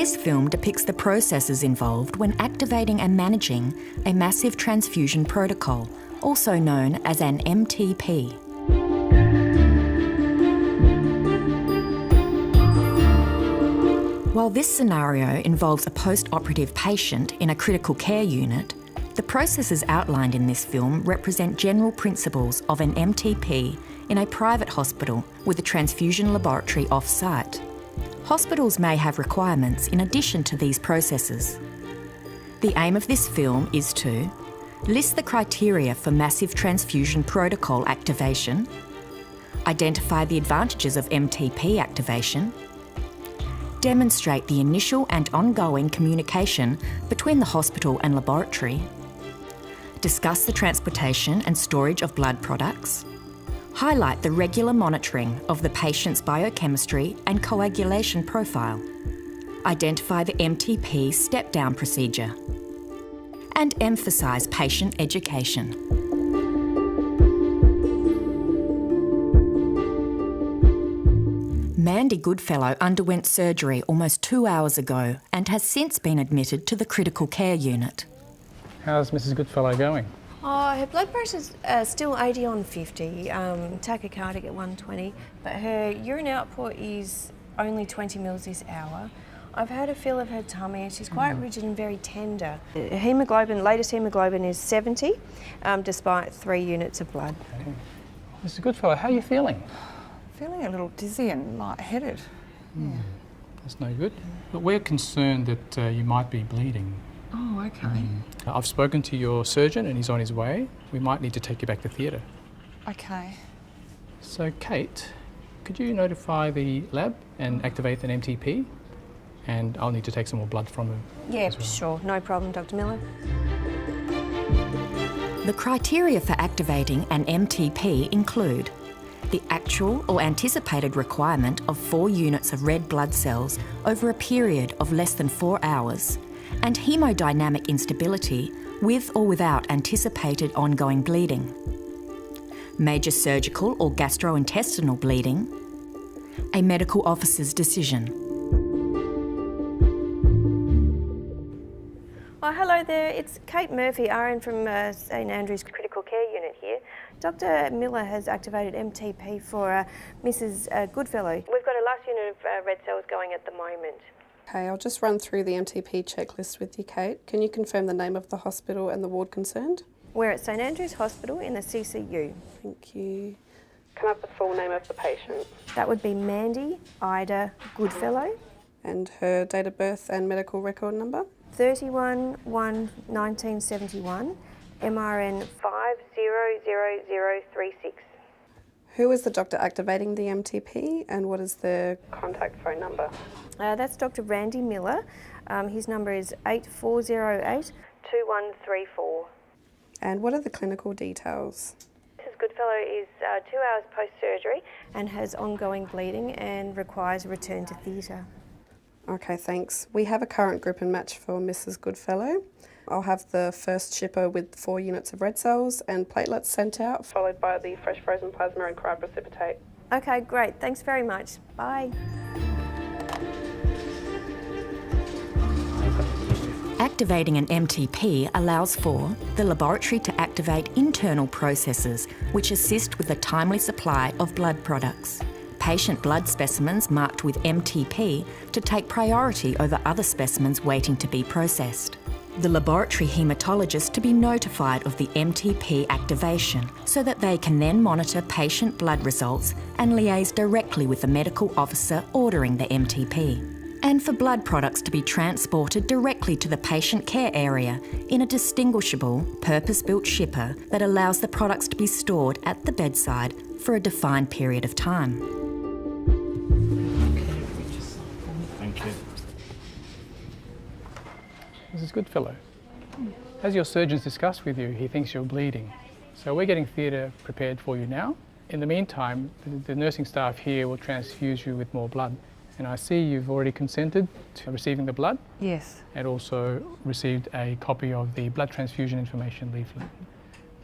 This film depicts the processes involved when activating and managing a massive transfusion protocol, also known as an MTP. While this scenario involves a post-operative patient in a critical care unit, the processes outlined in this film represent general principles of an MTP in a private hospital with a transfusion laboratory off-site. Hospitals may have requirements in addition to these processes. The aim of this film is to list the criteria for massive transfusion protocol activation, identify the advantages of MTP activation, demonstrate the initial and ongoing communication between the hospital and laboratory, discuss the transportation and storage of blood products, highlight the regular monitoring of the patient's biochemistry and coagulation profile, identify the MTP step-down procedure, and emphasise patient education. Mandy Goodfellow underwent surgery almost 2 hours ago and has since been admitted to the critical care unit. How's Mrs. Goodfellow going? Oh, her blood pressure's still 80 on 50, tachycardic at 120, but her urine output is only 20 mils this hour. I've had a feel of her tummy and she's quite rigid and very tender. Hemoglobin, latest hemoglobin is 70, despite 3 units of blood. Okay. Mrs. Goodfellow, how are you feeling? Feeling a little dizzy and lightheaded. Yeah. That's no good. But we're concerned that you might be bleeding. Oh, okay. I've spoken to your surgeon and he's on his way. We might need to take you back to theatre. Okay. So, Kate, could you notify the lab and activate an MTP? And I'll need to take some more blood from her. Yeah, as well. sure, no problem, Dr. Miller. The criteria for activating an MTP include the actual or anticipated requirement of 4 units of red blood cells over a period of less than 4 hours, and hemodynamic instability with or without anticipated ongoing bleeding, major surgical or gastrointestinal bleeding, a medical officer's decision. Oh, hello there, it's Kate Murphy, RN from St Andrew's Critical Care Unit here. Dr Miller has activated MTP for Mrs Goodfellow. We've got a last unit of red cells going at the moment. Okay, I'll just run through the MTP checklist with you, Kate. Can you confirm the name of the hospital and the ward concerned? We're at St Andrew's Hospital in the CCU. Thank you. Can I have the full name of the patient? That would be Mandy Ida Goodfellow. And her date of birth and medical record number? 31/1/1971, MRN 500036. Who is the doctor activating the MTP and what is the contact phone number? That's Dr Randy Miller. His number is 8408-2134. And what are the clinical details? Mrs Goodfellow is 2 hours post-surgery and has ongoing bleeding and requires a return to theatre. Okay, thanks. We have a current group and match for Mrs Goodfellow. I'll have the first shipper with 4 units of red cells and platelets sent out, followed by the fresh frozen plasma and cryoprecipitate. Okay, great. Thanks very much. Bye. Activating an MTP allows for the laboratory to activate internal processes which assist with the timely supply of blood products, patient blood specimens marked with MTP to take priority over other specimens waiting to be processed, the laboratory haematologist to be notified of the MTP activation so that they can then monitor patient blood results and liaise directly with the medical officer ordering the MTP, and for blood products to be transported directly to the patient care area in a distinguishable, purpose-built shipper that allows the products to be stored at the bedside for a defined period of time. Thank you. Mrs Goodfellow, as your surgeon's discussed with you, he thinks you're bleeding. So we're getting theatre prepared for you now. In the meantime, the nursing staff here will transfuse you with more blood. And I see you've already consented to receiving the blood. Yes. And also received a copy of the blood transfusion information leaflet.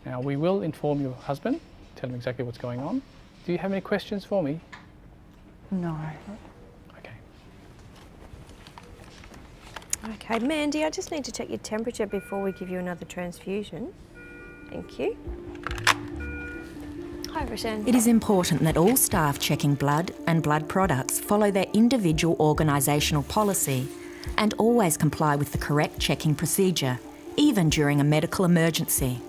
Now we will inform your husband, tell him exactly what's going on. Do you have any questions for me? No. Okay. Okay, Mandy, I just need to check your temperature before we give you another transfusion. Thank you. Hi, Roseanne. It is important that all staff checking blood and blood products follow their individual organisational policy and always comply with the correct checking procedure, even during a medical emergency.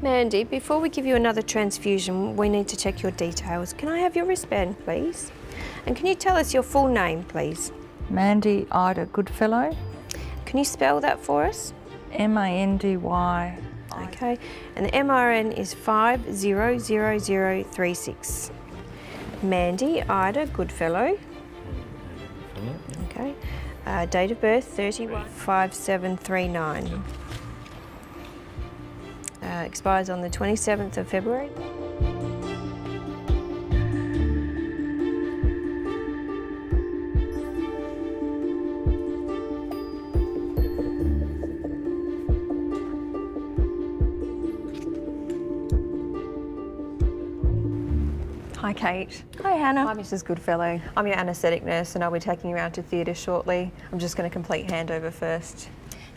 Mandy, before we give you another transfusion, we need to check your details. Can I have your wristband, please? And can you tell us your full name, please? Mandy Ida Goodfellow, Can you spell that for us? MANDY. Okay, and the MRN is 500036. Mandy Ida Goodfellow. Okay, date of birth 31/5739. Expires on the 27th of February. Hi Kate. Hi Hannah. Hi Mrs Goodfellow. I'm your anaesthetic nurse and I'll be taking you around to theatre shortly. I'm just going to complete handover first.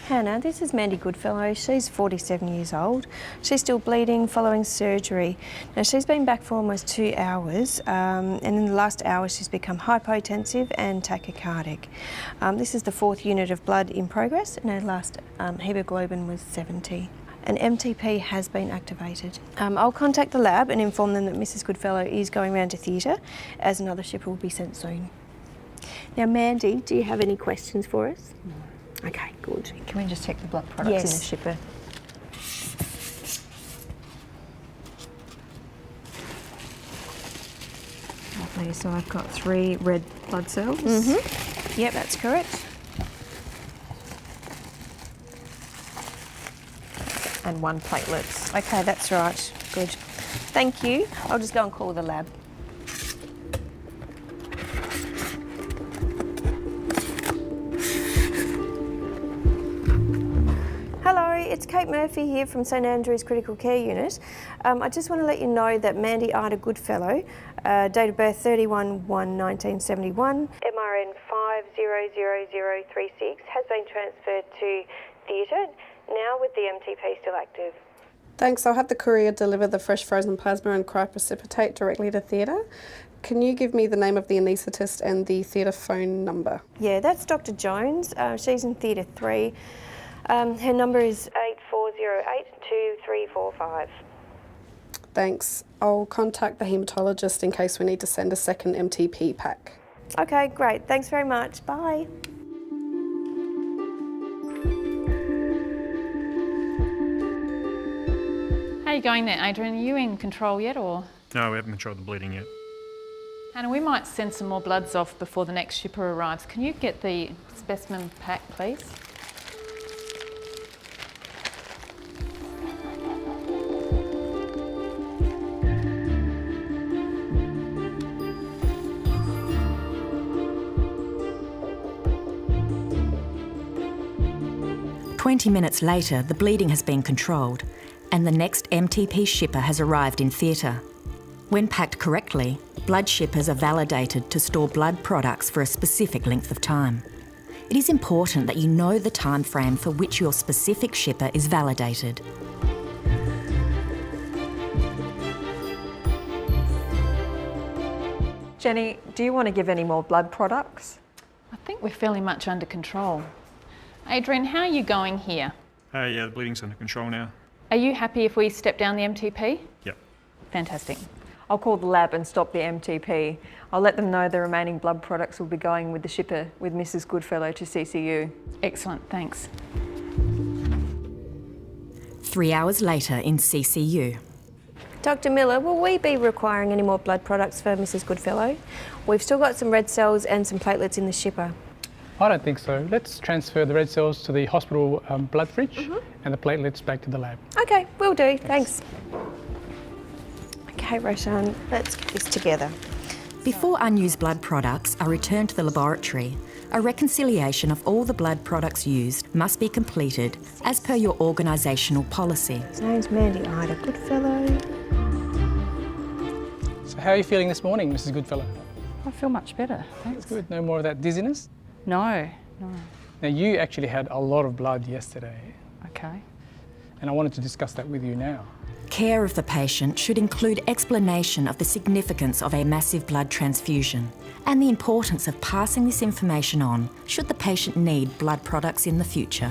Hannah, this is Mandy Goodfellow. She's 47 years old. She's still bleeding following surgery. Now she's been back for almost 2 hours and in the last hour she's become hypotensive and tachycardic. This is the 4th unit of blood in progress and her last hemoglobin was 70. An MTP has been activated. I'll contact the lab and inform them that Mrs Goodfellow is going round to theatre as another shipper will be sent soon. Now Mandy, do you have any questions for us? No. Okay, good. Can we just check the blood products in the shipper? Lovely, so I've got 3 red blood cells. Yep, that's correct. And 1 platelets. Okay, that's right. Good. Thank you. I'll just go and call the lab. Hello, it's Kate Murphy here from St Andrew's Critical Care Unit. I just want to let you know that Mandy Ida Goodfellow, date of birth 31/1/1971, MRN 500036, has been transferred to theatre, now with the MTP still active. Thanks. I'll have the courier deliver the fresh frozen plasma and cryoprecipitate directly to theatre. Can you give me the name of the anaesthetist and the theatre phone number? Yeah, that's Dr Jones. She's in Theatre 3. Her number is 84082345. Thanks. I'll contact the haematologist in case we need to send a second MTP pack. Okay, great. Thanks very much. Bye. How are you going there, Adrian? Are you in control yet, or? No, we haven't controlled the bleeding yet. Hannah, we might send some more bloods off before the next shipper arrives. Can you get the specimen pack, please? "20 minutes later, the bleeding has been controlled and the next MTP shipper has arrived in theatre. When packed correctly, blood shippers are validated to store blood products for a specific length of time. It is important that you know the time frame for which your specific shipper is validated. Jenny, do you want to give any more blood products? I think we're fairly much under control. Adrian, how are you going here? Yeah, the bleeding's under control now. Are you happy if we step down the MTP? Yep. Fantastic. I'll call the lab and stop the MTP. I'll let them know the remaining blood products will be going with the shipper with Mrs Goodfellow to CCU. Excellent, thanks. 3 hours later in CCU. Dr Miller, will we be requiring any more blood products for Mrs Goodfellow? We've still got some red cells and some platelets in the shipper. I don't think so. Let's transfer the red cells to the hospital blood fridge and the platelets back to the lab. Okay, will do. Thanks. Okay, Roshan, let's get this together. Before unused blood products are returned to the laboratory, a reconciliation of all the blood products used must be completed as per your organisational policy. His name's Mandy Ida Goodfellow. So how are you feeling this morning, Mrs. Goodfellow? I feel much better, That's thanks. good. No more of that dizziness? No, no. Now, you actually had a lot of blood yesterday, Okay. and I wanted to discuss that with you now. Care of the patient should include explanation of the significance of a massive blood transfusion and the importance of passing this information on should the patient need blood products in the future.